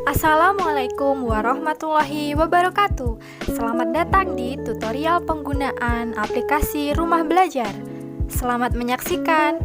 Assalamualaikum warahmatullahi wabarakatuh. Selamat datang di tutorial penggunaan aplikasi Rumah Belajar. Selamat menyaksikan.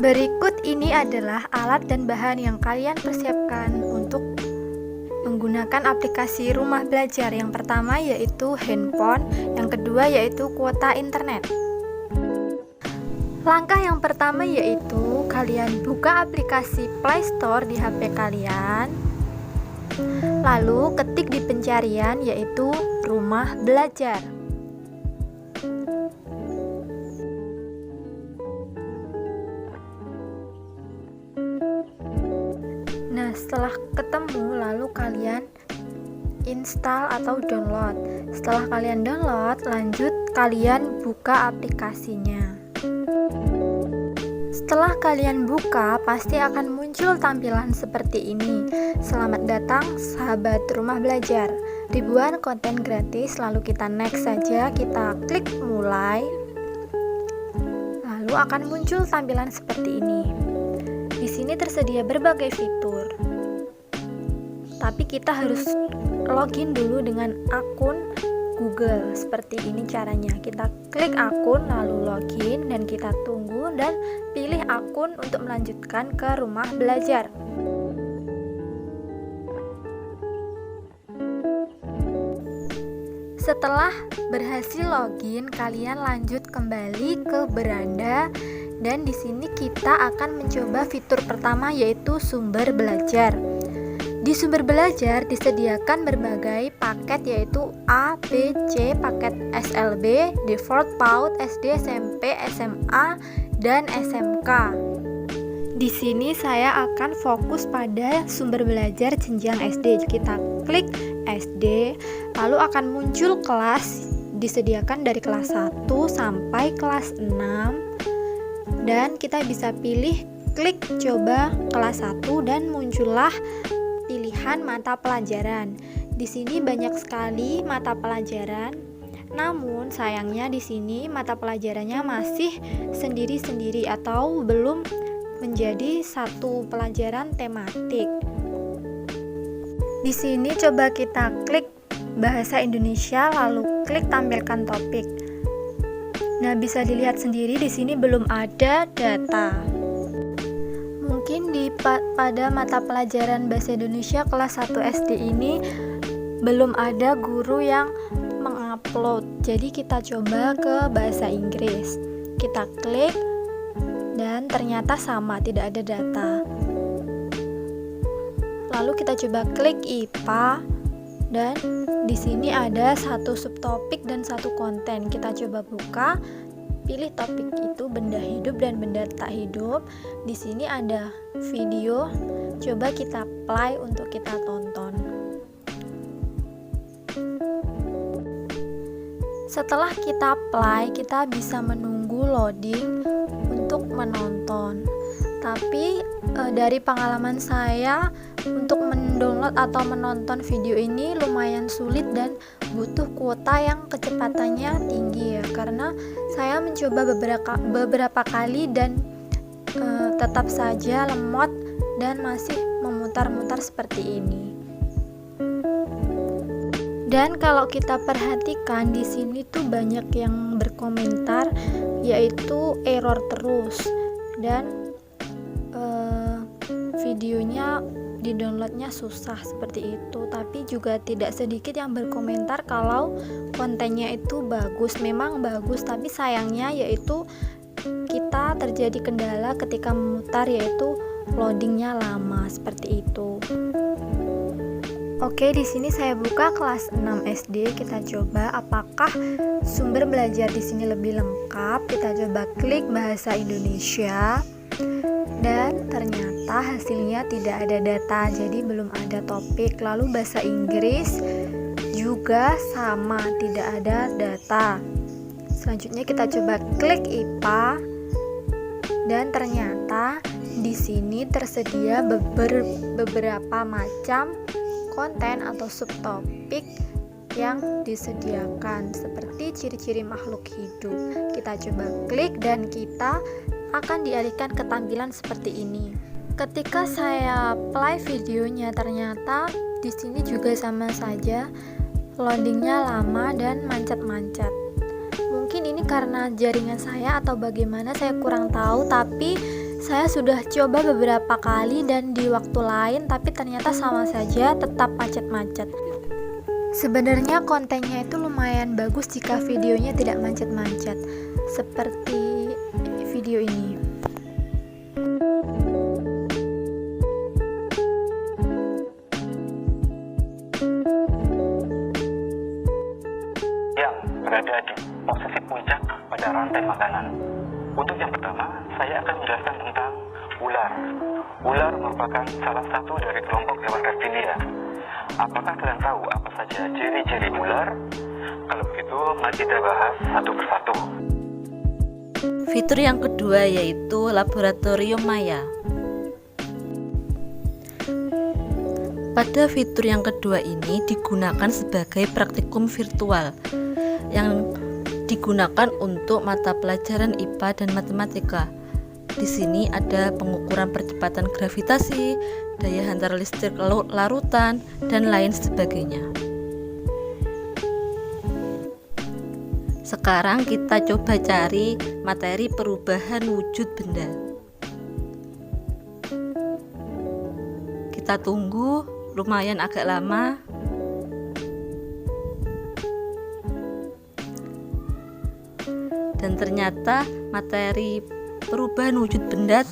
Berikut ini adalah alat dan bahan yang kalian persiapkan untuk menggunakan aplikasi Rumah Belajar. Yang pertama yaitu handphone, yang kedua yaitu kuota internet. Langkah yang pertama yaitu kalian buka aplikasi Play Store di HP kalian. Lalu ketik di pencarian yaitu Rumah Belajar. Nah, setelah ketemu lalu kalian install atau download. Setelah kalian download, lanjut kalian buka aplikasinya. Setelah kalian buka, pasti akan muncul tampilan seperti ini. Selamat datang sahabat Rumah Belajar. Ribuan konten gratis, lalu kita next saja, kita klik mulai. Lalu akan muncul tampilan seperti ini. Di sini tersedia berbagai fitur. Tapi kita harus login dulu dengan akun Google. Seperti ini caranya. Kita klik akun lalu login dan kita tunggu dan pilih akun untuk melanjutkan ke Rumah Belajar. Setelah berhasil login, kalian lanjut kembali ke beranda dan di sini kita akan mencoba fitur pertama yaitu sumber belajar. Di sumber belajar disediakan berbagai paket yaitu A, B, C, paket SLB, default, PAUD, SD, SMP, SMA, dan SMK. Di sini saya akan fokus pada sumber belajar jenjang SD. Kita klik SD, lalu akan muncul kelas disediakan dari kelas 1 sampai kelas 6. Dan kita bisa pilih klik coba kelas 1 dan muncullah pilihan mata pelajaran. Di sini banyak sekali mata pelajaran. Namun sayangnya di sini mata pelajarannya masih sendiri-sendiri atau belum menjadi satu pelajaran tematik. Di sini coba kita klik bahasa Indonesia lalu klik tampilkan topik. Nah, bisa dilihat sendiri di sini belum ada data. Mungkin pada mata pelajaran bahasa Indonesia kelas 1 SD ini belum ada guru yang mengupload. Jadi kita coba ke bahasa Inggris. Kita klik dan ternyata sama, tidak ada data. Lalu kita coba klik IPA dan di sini ada satu subtopik dan satu konten. Kita coba buka. Pilih topik itu benda hidup dan benda tak hidup. Di sini ada video. Coba kita play untuk kita tonton. Setelah kita play, kita bisa menunggu loading untuk menonton. Tapi dari pengalaman saya untuk mendownload atau menonton video ini lumayan sulit dan butuh kuota yang kecepatannya tinggi ya, karena saya mencoba beberapa kali dan tetap saja lemot dan masih memutar-mutar seperti ini. Dan kalau kita perhatikan di sini tuh banyak yang berkomentar yaitu error terus dan videonya di-downloadnya susah seperti itu. Tapi juga tidak sedikit yang berkomentar kalau kontennya itu bagus. Memang bagus, tapi sayangnya yaitu kita terjadi kendala ketika memutar yaitu loadingnya lama seperti itu. Oke, di sini saya buka kelas 6 SD. Kita coba apakah sumber belajar di sini lebih lengkap. Kita coba klik bahasa Indonesia. Dan ternyata hasilnya tidak ada data, jadi belum ada topik. Lalu bahasa Inggris juga sama, tidak ada data. Selanjutnya kita coba klik IPA dan ternyata di sini tersedia beberapa macam konten atau subtopik yang disediakan seperti ciri-ciri makhluk hidup. Kita coba klik dan kita akan dialihkan ke tampilan seperti ini. Ketika saya play videonya, ternyata di sini juga sama saja, loadingnya lama dan mancat-mancat. Mungkin ini karena jaringan saya atau bagaimana, saya kurang tahu, tapi saya sudah coba beberapa kali dan di waktu lain, tapi ternyata sama saja, tetap macet-macet. Sebenarnya kontennya itu lumayan bagus jika videonya tidak macet-macet, seperti video ini. Yang berada di posisi puncak pada rantai makanan. Untuk yang pertama, saya akan menjelaskan tentang ular. Ular merupakan salah satu dari kelompok hewan reptilia. Apakah kalian tahu apa saja ciri-ciri ular? Kalau begitu, mari kita bahas satu persatu. Fitur yang kedua yaitu Laboratorium Maya. Pada fitur yang kedua ini digunakan sebagai praktikum virtual yang digunakan untuk mata pelajaran IPA dan matematika. Di sini ada pengukuran percepatan gravitasi, daya hantar listrik larutan, dan lain sebagainya. Sekarang kita coba cari materi perubahan wujud benda. Kita tunggu, lumayan agak lama. Dan ternyata materi perubahan wujud benda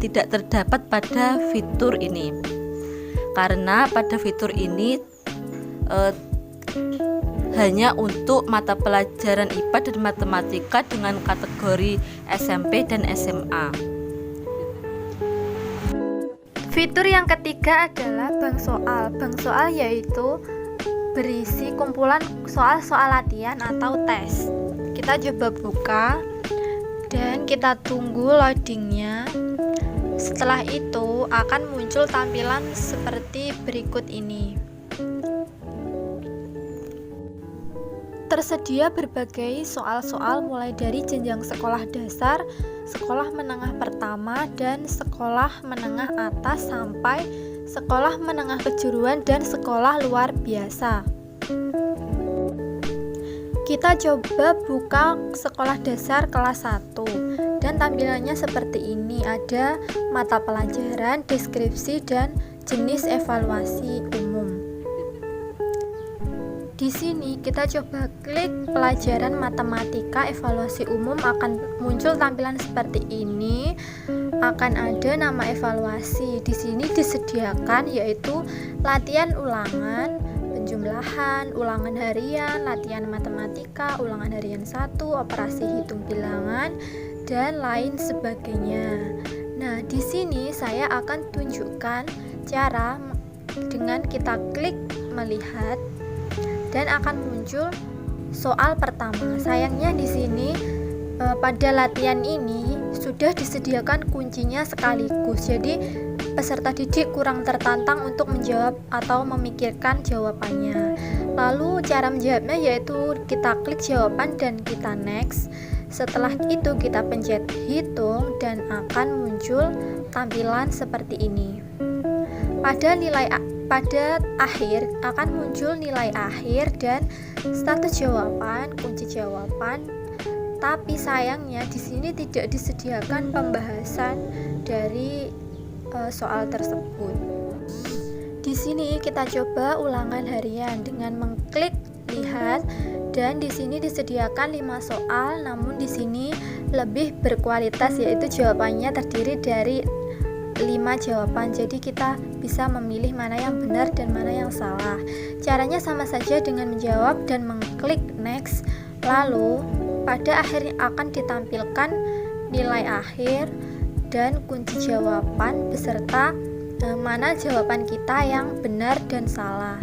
tidak terdapat pada fitur ini, karena pada fitur ini hanya untuk mata pelajaran IPA dan matematika dengan kategori SMP dan SMA. Fitur yang ketiga adalah bank soal. Bank soal yaitu berisi kumpulan soal-soal latihan atau tes. Kita coba buka dan kita tunggu loadingnya. Setelah itu akan muncul tampilan seperti berikut ini. Tersedia berbagai soal-soal mulai dari jenjang sekolah dasar, sekolah menengah pertama, dan sekolah menengah atas sampai sekolah menengah kejuruan dan sekolah luar biasa. Kita coba buka sekolah dasar kelas 1 dan tampilannya seperti ini. Ada mata pelajaran, deskripsi, dan jenis evaluasi umum. Di sini kita coba klik pelajaran matematika evaluasi umum, akan muncul tampilan seperti ini. Akan ada nama evaluasi. Di sini disediakan yaitu latihan ulangan, penjumlahan, ulangan harian, latihan matematika, ulangan harian 1, operasi hitung bilangan, dan lain sebagainya. Nah, di sini saya akan tunjukkan cara dengan kita klik melihat dan akan muncul soal pertama. Sayangnya di sini pada latihan ini sudah disediakan kuncinya sekaligus. Jadi peserta didik kurang tertantang untuk menjawab atau memikirkan jawabannya. Lalu cara menjawabnya yaitu kita klik jawaban dan kita next. Setelah itu kita pencet hitung dan akan muncul tampilan seperti ini. Pada akhir akan muncul nilai akhir dan status jawaban, kunci jawaban. Tapi sayangnya di sini tidak disediakan pembahasan dari soal tersebut. Di sini kita coba ulangan harian dengan mengklik lihat, dan di sini disediakan 5 soal, namun di sini lebih berkualitas yaitu jawabannya terdiri dari 5 jawaban. Jadi kita bisa memilih mana yang benar dan mana yang salah. Caranya sama saja dengan menjawab dan mengklik next. Lalu pada akhirnya akan ditampilkan nilai akhir dan kunci jawaban beserta mana jawaban kita yang benar dan salah.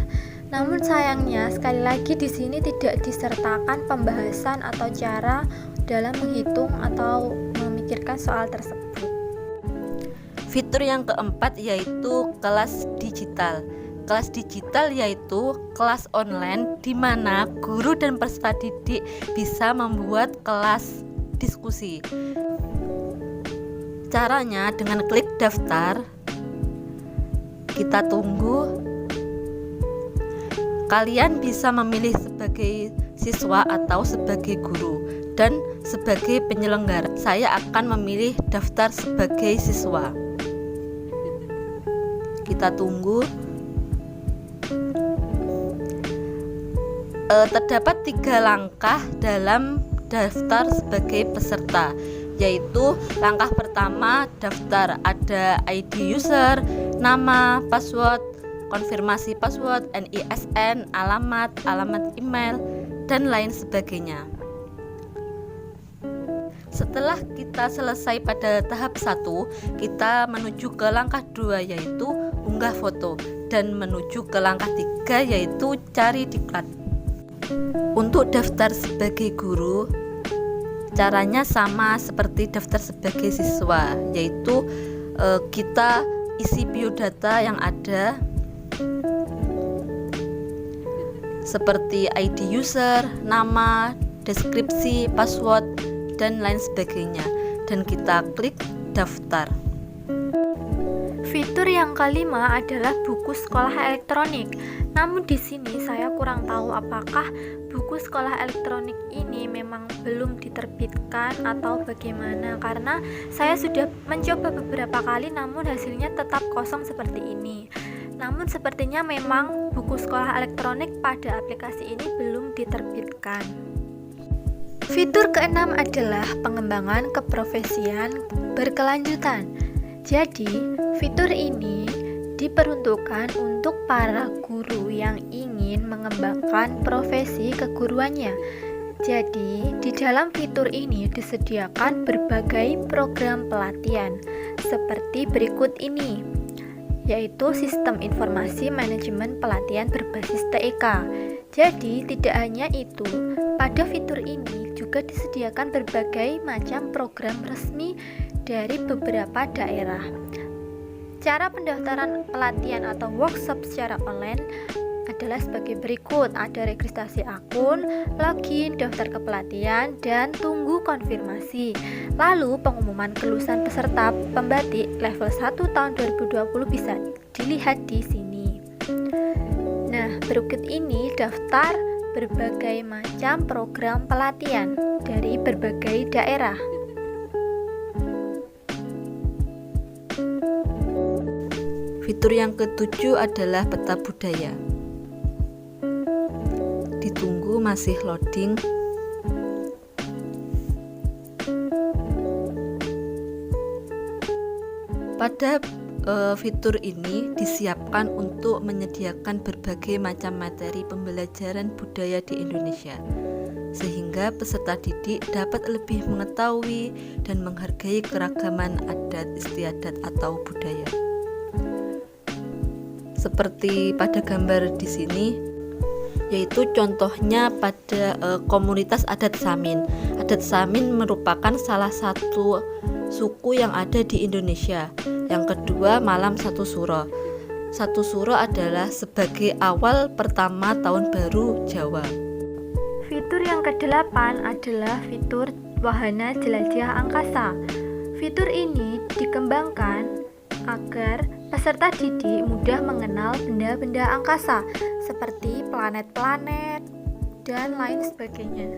Namun sayangnya sekali lagi di sini tidak disertakan pembahasan atau cara dalam menghitung atau memikirkan soal tersebut. Fitur yang keempat yaitu kelas digital. Kelas digital yaitu kelas online di mana guru dan peserta didik bisa membuat kelas diskusi. Caranya dengan klik daftar, kita tunggu. Kalian bisa memilih sebagai siswa atau sebagai guru dan sebagai penyelenggara. Saya akan memilih daftar sebagai siswa. Kita tunggu. Terdapat 3 langkah dalam daftar sebagai peserta, yaitu langkah pertama daftar, ada ID user, nama, password, konfirmasi password, NISN, alamat email, dan lain sebagainya. Setelah kita selesai pada tahap 1, kita menuju ke langkah 2 yaitu unggah foto, dan menuju ke langkah 3 yaitu cari diklat. Untuk daftar sebagai guru, caranya sama seperti daftar sebagai siswa, yaitu kita isi biodata yang ada seperti ID user, nama, deskripsi, password, dan lain sebagainya, dan kita klik daftar. Fitur yang kelima adalah buku sekolah elektronik. Namun di sini saya kurang tahu apakah buku sekolah elektronik ini memang belum diterbitkan atau bagaimana, karena saya sudah mencoba beberapa kali namun hasilnya tetap kosong seperti ini. Namun sepertinya memang buku sekolah elektronik pada aplikasi ini belum diterbitkan. Fitur keenam adalah pengembangan keprofesian berkelanjutan. Jadi, fitur ini diperuntukkan untuk para guru yang ingin mengembangkan profesi keguruannya. Jadi, di dalam fitur ini disediakan berbagai program pelatihan seperti berikut ini, yaitu Sistem Informasi Manajemen Pelatihan Berbasis TIK. Jadi, tidak hanya itu, pada fitur ini juga disediakan berbagai macam program resmi dari beberapa daerah. Cara pendaftaran pelatihan atau workshop secara online adalah sebagai berikut. Ada registrasi akun, login, daftar kepelatihan, dan tunggu konfirmasi. Lalu pengumuman kelulusan peserta pembatik level 1 tahun 2020 bisa dilihat di sini. Nah, berikut ini daftar berbagai macam program pelatihan dari berbagai daerah. Fitur yang ke-7 adalah peta budaya. Ditunggu, masih loading. Pada fitur ini disiapkan untuk menyediakan berbagai macam materi pembelajaran budaya di Indonesia, sehingga peserta didik dapat lebih mengetahui dan menghargai keragaman adat istiadat atau budaya. Seperti pada gambar di sini, yaitu contohnya pada komunitas adat Samin. Adat Samin merupakan salah satu suku yang ada di Indonesia. Yang kedua, malam Satu Suro. Satu Suro adalah sebagai awal pertama tahun baru Jawa. Fitur yang ke-8 adalah fitur wahana jelajah angkasa. Fitur ini dikembangkan agar peserta didik mudah mengenal benda-benda angkasa seperti planet-planet dan lain sebagainya.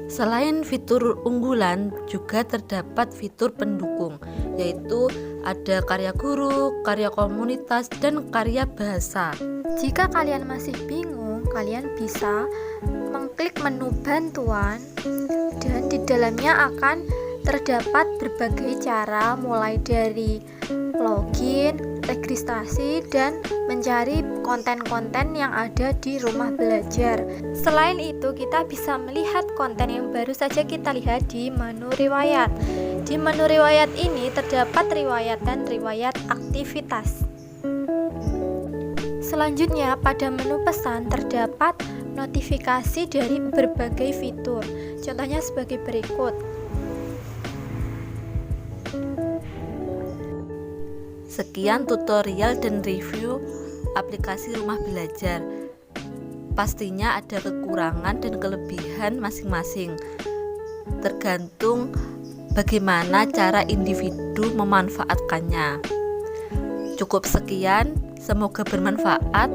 Selain fitur unggulan, juga terdapat fitur pendukung, yaitu ada karya guru, karya komunitas, dan karya bahasa. Jika kalian masih bingung, kalian bisa mengklik menu bantuan dan di dalamnya akan terdapat berbagai cara mulai dari login, registrasi, dan mencari konten-konten yang ada di rumah belajar. Selain itu, kita bisa melihat konten yang baru saja kita lihat di menu riwayat. Di menu riwayat ini terdapat riwayat dan riwayat aktivitas. Selanjutnya, pada menu pesan terdapat notifikasi dari berbagai fitur. Contohnya sebagai berikut. Sekian tutorial dan review aplikasi Rumah Belajar. Pastinya ada kekurangan dan kelebihan masing-masing, tergantung bagaimana cara individu memanfaatkannya. Cukup sekian, semoga bermanfaat.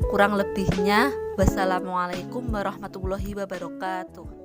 Kurang lebihnya, wassalamualaikum warahmatullahi wabarakatuh.